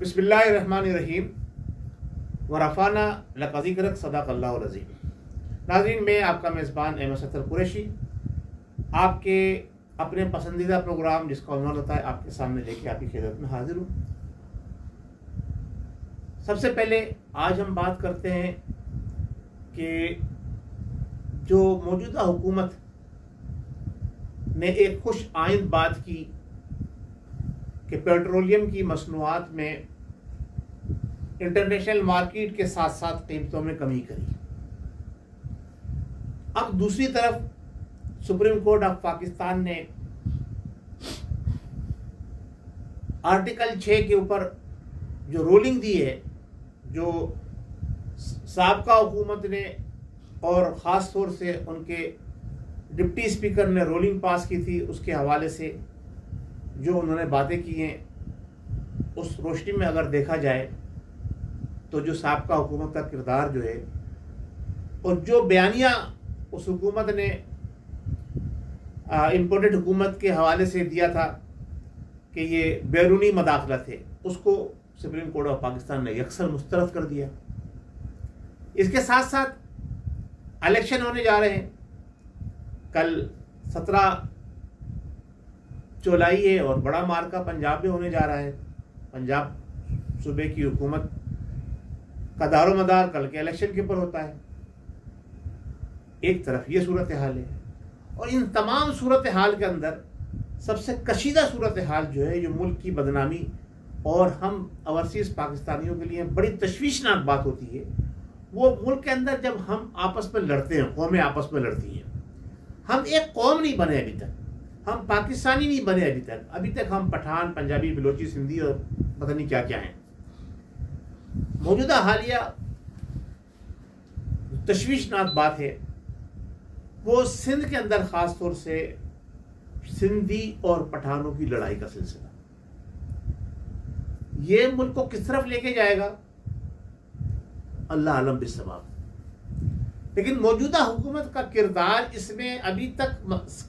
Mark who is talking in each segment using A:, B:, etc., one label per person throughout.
A: बिस्मिल्लाहिर्रहमानिर्रहीम वरफ़ाना लका ज़िक्रक सदक़ल्लाहुल अज़ीम। नाज़रीन, मैं आपका मेज़बान अहमद सत्तर कुरैशी आपके अपने पसंदीदा प्रोग्राम जिसका उन्वान होता है आपके सामने लेके आपकी खिदमत में हाजिर हूँ। सबसे पहले आज हम बात करते हैं कि जो मौजूदा हुकूमत ने एक खुश आइंद बात की कि पेट्रोलियम की मसनूआत में इंटरनेशनल मार्केट के साथ साथ कीमतों में कमी करी। अब दूसरी तरफ सुप्रीम कोर्ट ऑफ पाकिस्तान ने आर्टिकल 6 के ऊपर जो रूलिंग दी है, जो साबका हुकूमत ने और ख़ास तौर से उनके डिप्टी स्पीकर ने रूलिंग पास की थी, उसके हवाले से जो उन्होंने बातें की हैं, उस रोशनी में अगर देखा जाए तो जो साबका हुकूमत का किरदार जो है और जो बयानिया उस हुकूमत ने इम्पोर्टेड हुकूमत के हवाले से दिया था कि ये बैरूनी मदाखलत है, उसको सुप्रीम कोर्ट ऑफ पाकिस्तान ने यकसर मुस्तरद कर दिया। इसके साथ साथ इलेक्शन होने जा रहे हैं। कल 17 जुलाई है और बड़ा मार्का पंजाब में होने जा रहा है। पंजाब सूबे की हुकूमत का दारोमदार कल के इलेक्शन के ऊपर होता है। एक तरफ ये सूरत हाल है और इन तमाम सूरत हाल के अंदर सबसे कशीदा सूरत हाल जो है, जो मुल्क की बदनामी और हम ओवरसीज पाकिस्तानियों के लिए बड़ी तशवीशनाक बात होती है, वो मुल्क के अंदर जब हम आपस में लड़ते हैं, कौमें आपस में लड़ती हैं। हम एक कौम नहीं बने अभी तक, हम पाकिस्तानी नहीं बने अभी तक हम पठान, पंजाबी, बलोची, सिंधी और पता नहीं क्या क्या हैं। मौजूदा हालिया तशवीशनाक बात है वो सिंध के अंदर खास तौर से सिंधी और पठानों की लड़ाई का सिलसिला। ये मुल्क को किस तरफ लेके जाएगा अल्लाह आलम बिस्सवाब। लेकिन मौजूदा हुकूमत का किरदार इसमें अभी तक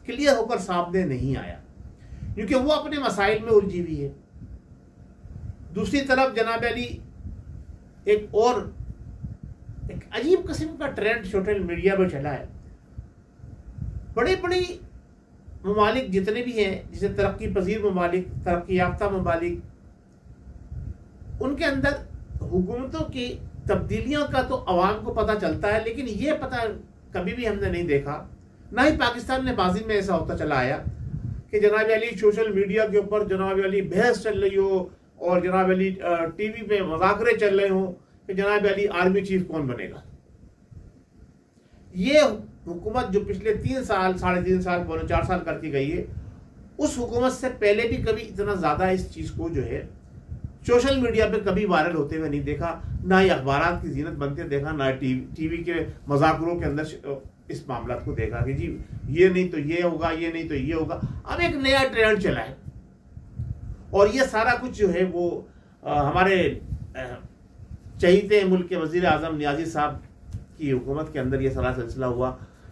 A: क्लियर होकर सामने नहीं आया, क्योंकि वो अपने मसाइल में उलझी हुई है। दूसरी तरफ जनाब अली एक अजीब किस्म का ट्रेंड सोशल मीडिया पर चला है। बड़ी बड़ी ममालिक जितने भी हैं, जैसे तरक्की पजीर ममालिक, तरक्की याफ्ता ममालिक, उनके अंदर हुकूमतों की तब्दीलियों का तो अवाम को पता चलता है, लेकिन ये पता कभी भी हमने नहीं देखा, ना ही पाकिस्तान में माजी में ऐसा होता चला आया कि जनाब अली सोशल मीडिया के ऊपर जनाब अली बहस चल रही हो और जनाब अली टीवी पे मुज़ाकरे चल रहे हो कि जनाब अली आर्मी चीफ कौन बनेगा। ये हुकूमत जो पिछले 3 साल, 3.5 साल, पौने 4 साल करती गई है, उस हुकूमत से पहले भी कभी इतना ज़्यादा इस चीज़ को जो है सोशल मीडिया पे कभी वायरल होते हुए नहीं देखा, ना ही अखबारात की जीनत बनते देखा, ना टीवी के मजाकरों के अंदर इस मामला को देखा कि जी ये नहीं तो ये होगा, ये नहीं तो ये होगा। अब एक नया ट्रेंड चला है और ये सारा कुछ जो है वो हमारे चहीते मुल्क के वजीर आज़म नियाज़ी साहब की हुकूमत के अंदर ये सारा सिलसिला हुआ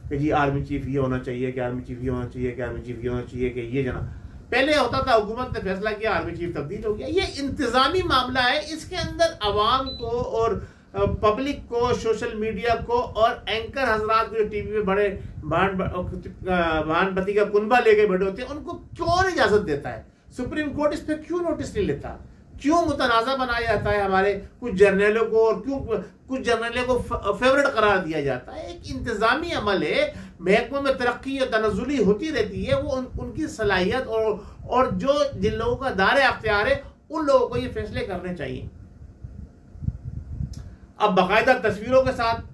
A: कि जी आर्मी चीफ ये होना चाहिए, कि आर्मी चीफ ये होना चाहिए, कि आर्मी चीफ ये होना चाहिए, कि ये जना पहले होता था हुकूमत ने फैसला किया आर्मी चीफ तब्दील हो गया। ये इंतजामी मामला है, इसके अंदर अवाम को और पब्लिक को, सोशल मीडिया को और एंकर हजरात को जो टीवी में बड़े भानबती का कुनबा लेके बैठे होते हैं, उनको क्यों इजाजत देता है सुप्रीम कोर्ट? इस पर क्यों नोटिस नहीं लेता? क्यों मुतनाज़ा बनाया जाता है हमारे कुछ जर्नलों को, और क्यों कुछ जर्नलों को फेवरेट करार दिया जाता है? एक इंतजामी अमल है, महकमों में तरक्की और तनज़ुली होती रहती है, वो उनकी सलाहियत और जो जिन लोगों का दायरे अख्तियार है उन लोगों को ये फैसले करने चाहिए। अब बाकायदा तस्वीरों के साथ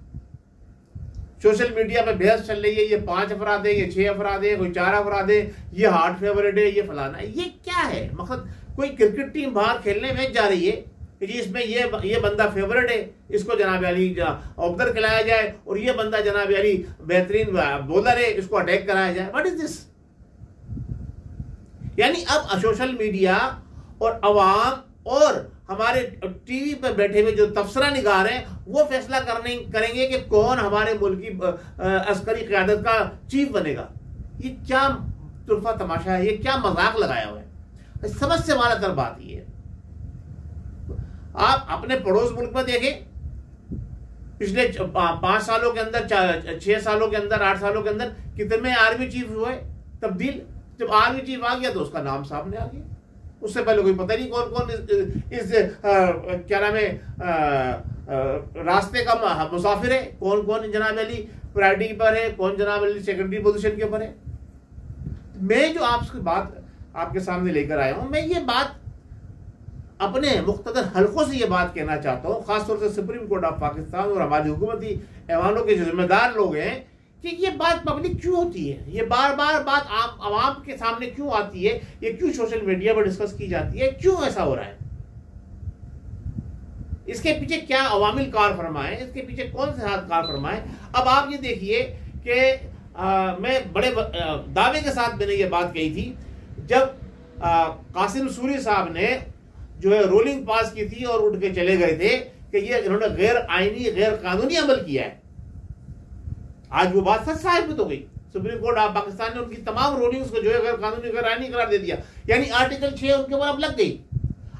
A: सोशल मीडिया पे बहस चल रही है, ये 5 अफराद है, ये 6 अफराद है, कोई 4 अफराद है, ये हार्ट फेवरेट है, ये फलाना है। ये क्या है मकसद? कोई क्रिकेट टीम बाहर खेलने में जा रही है कि जी इसमें ये बंदा फेवरेट है, इसको जनाब अली ऑब्जर खिलाया जाए, और ये बंदा जनाब अली बेहतरीन बॉलर है, इसको अटैक कराया जाए। What is this? यानी अब सोशल मीडिया और अवाम और हमारे टीवी पर बैठे हुए जो तबसरा निगार हैं वो फैसला करेंगे कि कौन हमारे मुल्क की अस्करी क़यादत का चीफ बनेगा। ये क्या तुरफा तमाशा है, ये क्या मजाक लगाया हुआ है? समझ से वाला तर बात ये है। आप अपने पड़ोस मुल्क में देखें, पिछले 5 सालों के अंदर, 6 सालों के अंदर, 8 सालों के अंदर कितने आर्मी चीफ हुए तब्दील। जब आर्मी चीफ आ गया तो उसका नाम सामने आ गया। उससे पहले कोई पता नहीं कौन कौन इस क्या नाम है रास्ते का मुसाफिर है, कौन कौन जनाब अली प्रायोरिटी पर है, कौन जनाब अली सेकेंडरी पोजीशन के ऊपर है। मैं जो आपकी बात आपके सामने लेकर आया हूं, मैं ये बात अपने मुख्तदर हलकों से ये बात कहना चाहता हूँ, खासतौर से सुप्रीम कोर्ट ऑफ पाकिस्तान और हमारी हुकूमती ऐवानों के जिम्मेदार लोग हैं, कि ये बात पब्लिक क्यों होती है, ये बार बार बात आवाम के सामने क्यों आती है, ये क्यों सोशल मीडिया पर डिस्कस की जाती है, क्यों ऐसा हो रहा है, इसके पीछे क्या अवामिल कार फरमाए, इसके पीछे कौन से हाथ कार फरमाए। अब आप ये देखिए कि मैं बड़े दावे के साथ मैंने ये बात कही थी जब कासिम सूरी साहब ने जो है रोलिंग पास की थी और उठ के चले गए थे कि ये इन्होंने गैर आईनी गैर कानूनी अमल किया है। आज वो बात सच साबित हो गई। सुप्रीम कोर्ट ऑफ पाकिस्तान ने उनकी तमाम रूलिंग्स को जो है गैर कानूनी गैर आईनी करार दे दिया, यानी आर्टिकल 6 उनके ऊपर अब लग गई।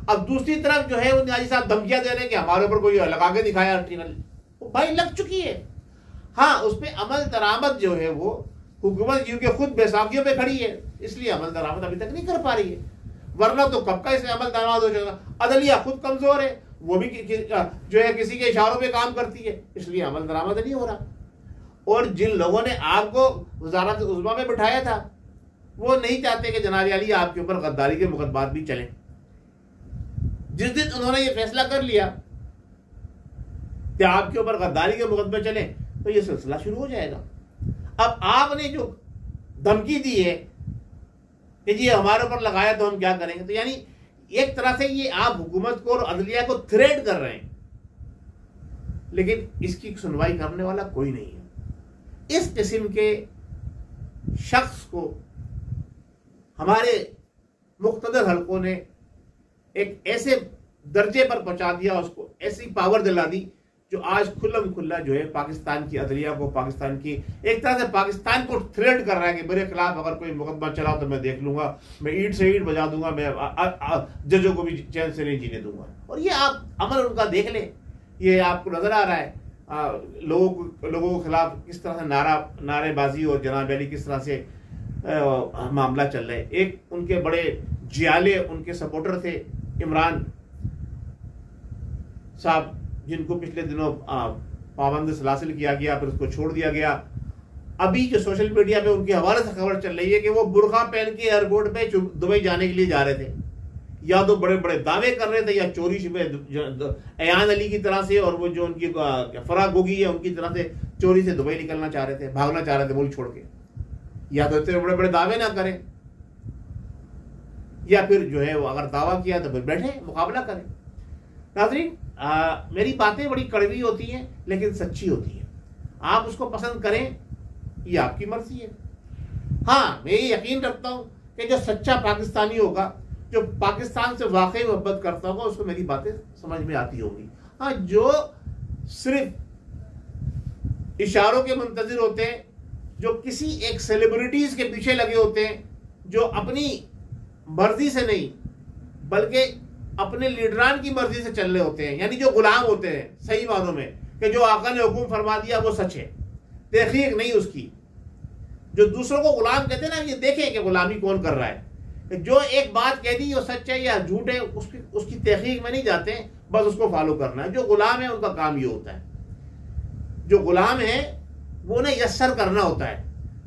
A: अब दूसरी तरफ जो है वो न्याजी साहब धमकियां दे रहे हैं कि हमारे ऊपर कोई लगा के दिखाया आर्टिकल, वो भाई लग चुकी है। हाँ, उस पर अमल दरामद जो है वो हुकूमत क्योंकि खुद बैसाखियों पे खड़ी है, इसलिए अमल दरामद अभी तक नहीं कर पा रही है, वरना तो कब का इसे अमल दरामद हो जाएगा। अदलिया खुद कमजोर है, वो भी जो है किसी के इशारों पे काम करती है, इसलिए अमल दरामद नहीं हो रहा। और जिन लोगों ने आपको वजारत उज़्मा में बिठाया था, वो नहीं चाहते कि जनाब अली आपके ऊपर गद्दारी के मुकदमात भी चलें। जिस दिन उन्होंने ये फैसला कर लिया कि आपके ऊपर गद्दारी के मुकदमे चले, तो ये सिलसिला शुरू हो जाएगा। अब आपने जो धमकी दी है कि जी हमारे ऊपर लगाया तो हम क्या करेंगे, तो यानी एक तरह से ये आप हुकूमत को और अदलिया को थ्रेट कर रहे हैं, लेकिन इसकी सुनवाई करने वाला कोई नहीं है। इस किस्म के शख्स को हमारे मुख्तदर हलकों ने एक ऐसे दर्जे पर पहुंचा दिया, उसको ऐसी पावर दिला दी जो आज खुल्लम खुल्ला जो है पाकिस्तान की अदलिया को, पाकिस्तान की एक तरह से पाकिस्तान को थ्रेट कर रहा है कि मेरे खिलाफ अगर कोई मुकदमा चला तो मैं देख लूंगा, मैं ईंट से ईंट बजा दूंगा, मैं जजों को भी चैन से नहीं जीने दूंगा। और ये आप अमल उनका देख लें, ये आपको नजर आ रहा है लोगों के खिलाफ किस तरह से नारेबाजी और जनाब अली किस तरह से मामला चल रहा है। एक उनके बड़े जियाले उनके सपोर्टर थे इमरान साहब, जिनको पिछले दिनों पाबंद सलासिल किया गया, फिर उसको छोड़ दिया गया। अभी जो सोशल मीडिया पे उनके हवाले से खबर चल रही है कि वो बुरखा पहन के एयरपोर्ट पे दुबई जाने के लिए जा रहे थे, या तो बड़े बड़े दावे कर रहे थे, या चोरी छिपे अयान अली की तरह से और वो जो उनकी फराग गोगी है उनकी तरह से चोरी से दुबई निकलना चाह रहे थे, भागना चाह रहे थे मुल्क छोड़ के। या तो इतने बड़े बड़े दावे ना करें, या फिर जो है वो अगर दावा किया तो फिर बैठे मुकाबला करें। नाज़रीन, मेरी बातें बड़ी कड़वी होती हैं लेकिन सच्ची होती हैं। आप उसको पसंद करें, ये आपकी मर्जी है। हाँ, मैं ये यकीन रखता हूं कि जो सच्चा पाकिस्तानी होगा, जो पाकिस्तान से वाकई मोहब्बत करता होगा, उसको मेरी बातें समझ में आती होंगी। हाँ, जो सिर्फ इशारों के मुंतजिर होते हैं, जो किसी एक सेलिब्रिटीज के पीछे लगे होते हैं, जो अपनी मर्जी से नहीं बल्कि अपने लीडरान की मर्जी से चल रहे होते हैं, यानी जो गुलाम होते हैं सही मानों में, कि जो आका ने हुक्म फरमा दिया वो सच है, तहकीक नहीं उसकी। जो दूसरों को गुलाम कहते हैं ना, ये देखें कि गुलामी कौन कर रहा है। जो एक बात कह दी वो सच है या झूठ है, उसकी तहकीक में नहीं जाते, बस उसको फॉलो करना है। जो गुलाम है उनका काम ये होता है, जो गुलाम है वो उन्हें यस्सर करना होता है।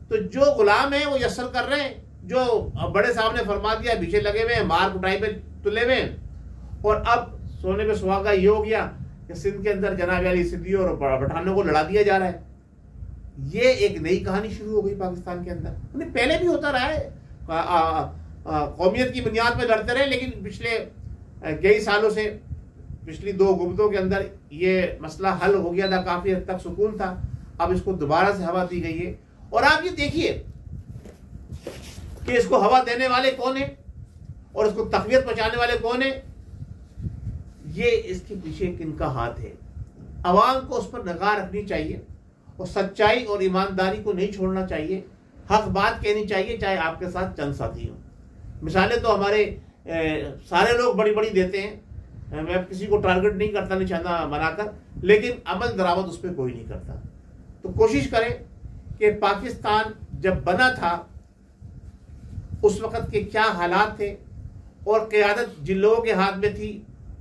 A: तो जो गुलाम है वो यस्सर कर रहे हैं, जो बड़े साहब ने फरमा दिया पीछे लगे हुए हैं, मार कुटाई पे तुले हुए। और अब सोने पे सुहागा ये हो गया कि सिंध के अंदर जनाब अली सिद्दी और पठानों को लड़ा दिया जा रहा है। ये एक नई कहानी शुरू हो गई पाकिस्तान के अंदर। उन्हें पहले भी होता रहा है, कौमियत की बुनियाद पर लड़ते रहे, लेकिन पिछले कई सालों से, पिछली 2 हुकूमतों के अंदर ये मसला हल हो गया था, काफी हद तक सुकून था। अब इसको दोबारा से हवा दी गई है। और आप ये देखिए कि इसको हवा देने वाले कौन है और इसको तकवीत पहुंचाने वाले कौन है। ये इसके पीछे किनका हाथ है। अवाम को उस पर निगाह रखनी चाहिए और सच्चाई और ईमानदारी को नहीं छोड़ना चाहिए। हक बात कहनी चाहिए, चाहे आपके साथ चंद साथी हो। मिसालें तो हमारे सारे लोग बड़ी बड़ी देते हैं, मैं किसी को टारगेट नहीं करता निशाना बनाकर, लेकिन अमल दरामद उस पर कोई नहीं करता। तो कोशिश करें कि पाकिस्तान जब बना था उस वक़्त के क्या हालात थे और क़यादत जिन लोगों के हाथ में थी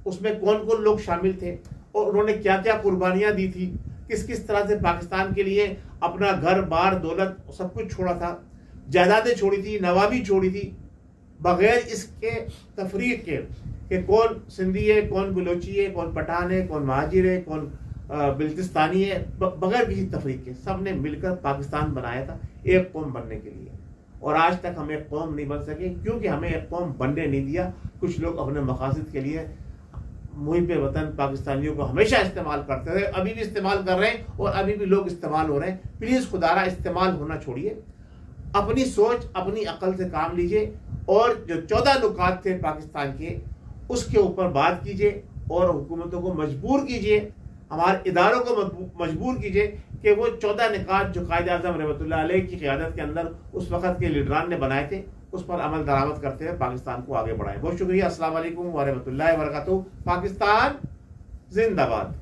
A: उसमें कौन कौन लोग शामिल थे और उन्होंने क्या क्या कुर्बानियाँ दी थी, किस किस तरह से पाकिस्तान के लिए अपना घर बार दौलत सब कुछ छोड़ा था, जायदादें छोड़ी थी, नवाबी छोड़ी थी, बग़ैर इसके तफरीक के कि कौन सिंधी है, कौन बलोची है, कौन पठान है, कौन महाजिर है, कौन बिल्तिस्तानी है, बगैर किसी तफरीक के सब ने मिलकर पाकिस्तान बनाया था एक कौम बनने के लिए। और आज तक हम एक कौम नहीं बन सके क्योंकि हमें एक कौम बनने नहीं दिया। कुछ लोग अपने मकासद के लिए मुहिब वतन पाकिस्तानियों को हमेशा इस्तेमाल करते रहे, अभी भी इस्तेमाल कर रहे हैं और अभी भी लोग इस्तेमाल हो रहे हैं। प्लीज़ खुदारा इस्तेमाल होना छोड़िए, अपनी सोच अपनी अकल से काम लीजिए और जो 14 नुकात थे पाकिस्तान के उसके ऊपर बात कीजिए और हुकूमतों को मजबूर कीजिए, हमारे इदारों को मजबूर कीजिए कि वो 14 निकात जो कायद आज़म रहमतुल्लाह अलैह की क़यादत के अंदर उस वक़्त के लीडरान ने बनाए थे उस पर अमल दरामद करते हुए पाकिस्तान को आगे बढ़ाएं। बहुत शुक्रिया। अस्सलाम वालेकुम व रहमतुल्लाहि व बरकातहू। पाकिस्तान जिंदाबाद।